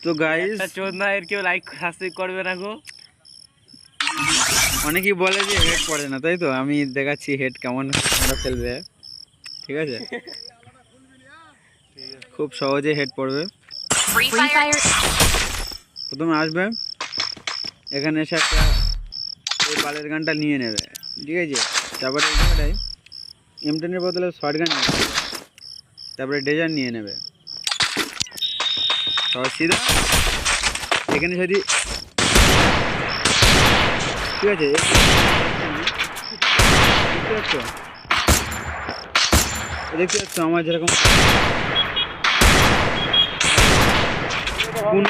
তো গাইস চোদনা এর কেউ লাইক সাবস্ক্রাইব করবে না গো। অনেকেই বলে যে হেড পড়ে না, তাই তো আমি দেখাচ্ছি হেড কেমন ফেলবে। ঠিক আছে, খুব সহজে হেড পড়বে। প্রথমে আসবে এখানে এসে একটা এই বালের গানটা নিয়ে নেবে, ঠিক আছে। তারপরে এই জায়গাটায় M10-এর বদলে শর্ট গান নিয়ে নেবে, তারপরে ডেজার নিয়ে নেবে। সহজ সিধা এখানে যদি ঠিক আছে দেখতে পাচ্ছ আমার যেরকম কোন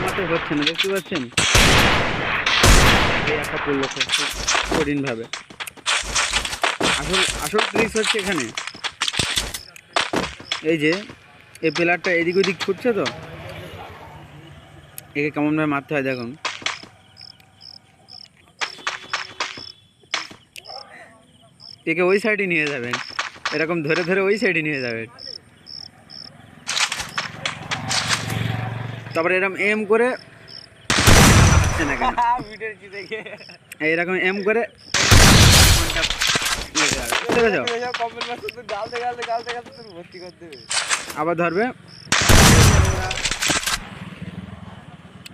মতো হচ্ছে না, দেখতে পাচ্ছেন এই একটা পড়লো কঠিনভাবে। আসল ট্রিক্স হচ্ছে এখানে এই যে এই প্লেয়ারটা এদিক ওদিক ছুটছে, তো একে কেমনভাবে মারতে হয় দেখুন। একে ওই সাইডে নিয়ে যাবেন, এরকম ধরে ধরে ওই সাইডে নিয়ে যাবেন। তারপরে এরকম এম করে এইরকম এম করে আবার ধরবে,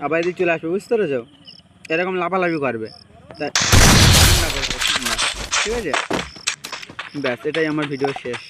আবার এদিক চলে আসবে, বুঝতে পেরেছো? এরকম লাফালাফি করবে, ঠিক আছে। ব্যাস, এটাই আমার ভিডিও শেষ।